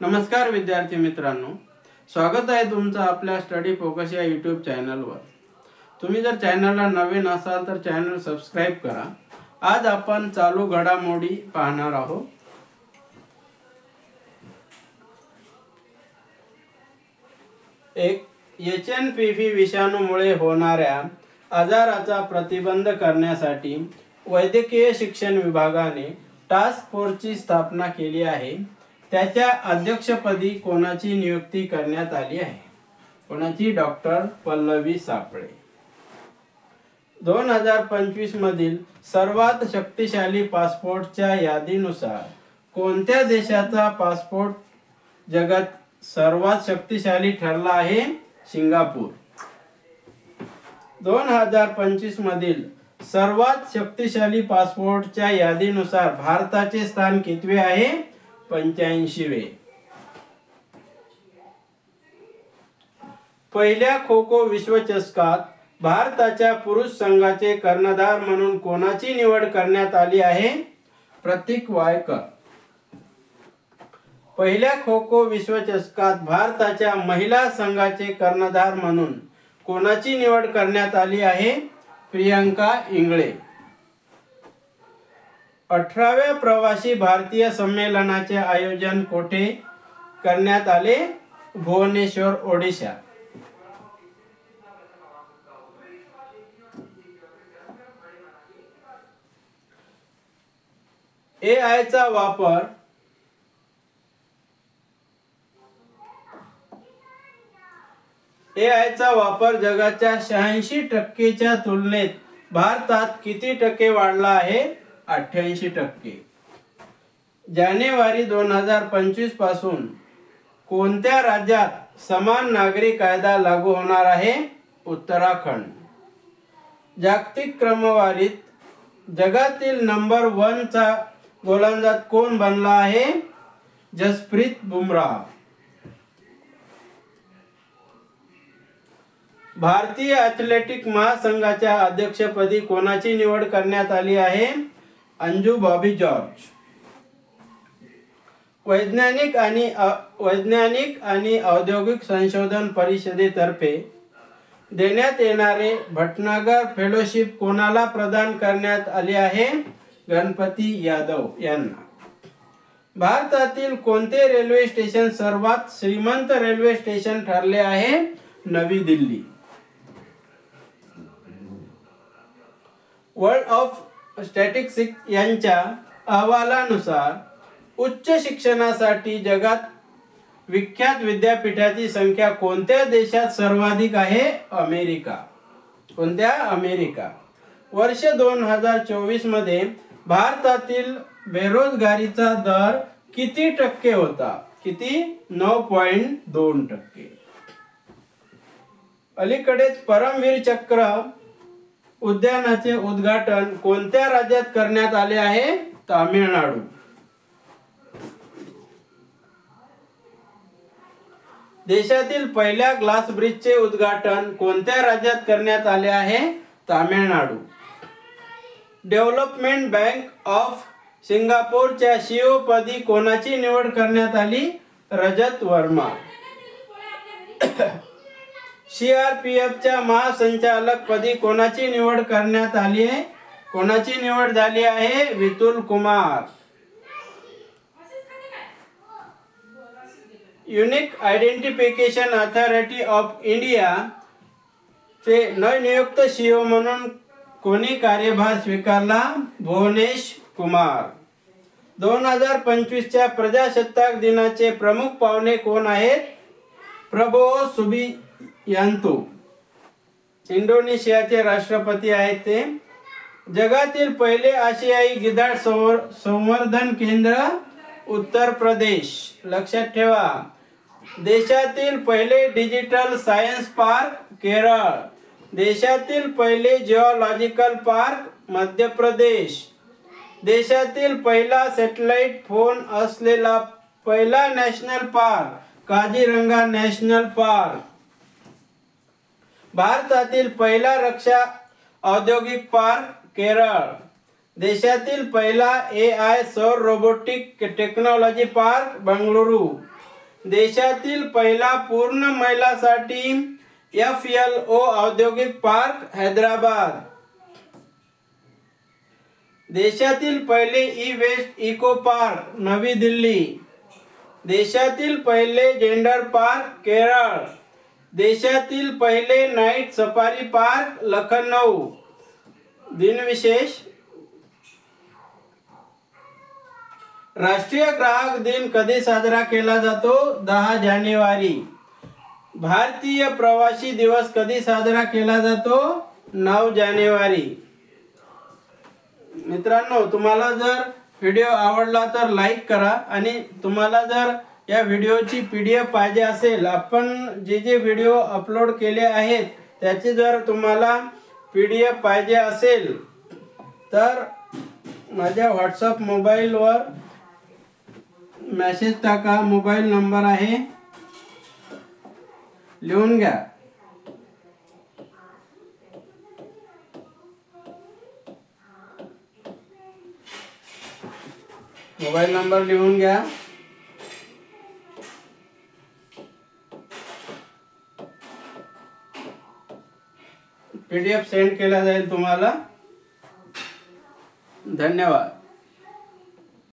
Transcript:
नमस्कार विद्यार्थी मित्रांनो, स्वागत आहे तुमचं आपल्या स्टडी फोकस या यूट्यूब चॅनलवर। तुम्ही जर चॅनलला नवीन असाल तर चॅनल सबस्क्राइब करा। आज आपण चालू घडामोडी पाहणार आहोत। एक HNPV विषाणूमुळे होणाऱ्या आजाराचा प्रतिबंध करण्यासाठी वैद्यकीय शिक्षण विभागाने टास्क फोर्सची स्थापना केली आहे। त्याच्या अध्यक्षपदी कोणाची नियुक्ती करण्यात आली आहे? कोणाची? डॉक्टर पल्लवी सापळे। 2025 मधील सर्वात शक्तिशाली पासपोर्टच्या यादीनुसार कोणत्या देशाचा पासपोर्ट जगात सर्वात शक्तिशाली ठरला आहे? सिंगापूर। 2025 मधील सर्वात शक्तिशाली पासपोर्टच्या यादीनुसार भारताचे स्थान कितवे आहे? 85वे। पहिल्या खो खो विश्वचषकात भारताच्या पुरुष संघाचे कर्णधार म्हणून कोणाची निवड करण्यात आली आहे? प्रतीक वायकर। पहिल्या खो खो विश्वचषकात भारताच्या महिला संघाचे कर्णधार म्हणून कोणाची निवड करण्यात आली आहे? प्रियंका इंगळे। 18व्या प्रवासी भारतीय संमेलनाचे आयोजन कोठे करण्यात आले? भुवनेश्वर, ओडिशा। AI चा वापर जगाच्या 86% तुलनेत भारतात किती टक्के वाढला आहे? 88%। जानेवारी 2025 पासून कोणत्या राज्यात समान नागरी कायदा लागू होणार आहे? उत्तराखंड। जागतिक क्रमवारीत जगातील नंबर 1 चा गोलंदाज कोण बनला आहे? जसप्रीत बुमराह। भारतीय ॲथलेटिक महासंघाच्या अध्यक्षपदी कोणाची निवड करण्यात आली आहे? अंजू बॉबी जॉर्ज। वैज्ञानिक आणि औद्योगिक संशोधन परिषदेतर्फे देण्यात येणारे भटनागर फेलोशिप कोणाला प्रदान करण्यात आले आहे? गणपती यादव यांना। भारतातील कोणते रेल्वे स्टेशन सर्वात श्रीमंत रेल्वे स्टेशन ठरले आहे? नवी दिल्ली। वर्ल्ड ऑफ स्टॅटिस्टिक्स यांच्या अहवालानुसार उच्च शिक्षणासाठी जगात विख्यात विद्यापीठाची संख्या कोणत्या देशात सर्वाधिक आहे? अमेरिका। कोणत्या? अमेरिका। वर्ष 2024 मध्ये भारतातील बेरोजगारीचा दर किती टक्के होता? किती? 9.2%। अलीकडेच परमवीर चक्र उद्यानाचे उद्घाटन कोणत्या राज्यात करण्यात आले आहे? तामिळनाडू। देशातील पहिल्या ग्लास ब्रिजचे उद्घाटन कोणत्या राज्यात करण्यात आले आहे? तामिळनाडू। डेव्हलपमेंट बँक ऑफ सिंगापूरच्या CEO पदी कोणाची निवड करण्यात आली? रजत वर्मा। CRPFच्या महासंचालक पदी कोणाची निवड करण्यात आली आहे? कोणाची निवड झाली आहे? Vipul Kumar. Unique identification authority of India चे नवनियुक्त CEO म्हणून कोणी कार्यभार स्वीकारला? भुवनेश कुमार। 2025 च्या प्रजासत्ताक दिनाचे प्रमुख पाहुणे कोण आहेत? Prabowo Subianto. इंडोनेशियाचे राष्ट्रपती आहेत ते। जगातील पहिले आशियाई गिधाड संवर्धन केंद्र? उत्तर प्रदेश। लक्षात ठेवा। देशातील पहिले डिजिटल सायन्स पार्क? केरळ। देशातील पहिले जिओलॉजिकल पार्क? मध्य प्रदेश। देशातील पहिला सॅटेलाइट फोन असलेला पहिला national park? Kaziranga national park. भारतातील पहिला रक्षा औद्योगिक पार्क? केरळ। देशातील पहिला AI सौर रोबोटिक टेक्नॉलॉजी पार्क? बंगळुरू। देशातील पहिला पूर्ण महिलासाठी FLO औद्योगिक पार्क हैदराबाद. देशातील पहिले ई-वेस्ट इको पार्क नवी दिल्ली. देशातील पहिले जेंडर पार्क केरळ. देशातील पहिले नाईट सफारी पार्क लखनौ. दिनविशेष. राष्ट्रीय ग्राहक दिन कधी साजरा केला जातो? 10 जानेवारी. भारतीय प्रवासी दिवस कधी साजरा केला जातो? 9 जानेवारी. मित्रांनो, तुम्हाला जर व्हिडिओ आवडला तर लाईक करा आणि तुम्हाला जर या व्हिडिओची PDF पाहिजे असेल, आपण जे व्हिडिओ अपलोड केले आहेत त्याचे जर तुम्हाला PDF पाहिजे असेल तर माझ्या WhatsApp मोबाईलवर मेसेज टाका. मोबाईल नंबर आहे, लिहून घ्या. मोबाईल नंबर लिहून घ्या. PDF सेंड केला जाईल तुम्हाला. धन्यवाद.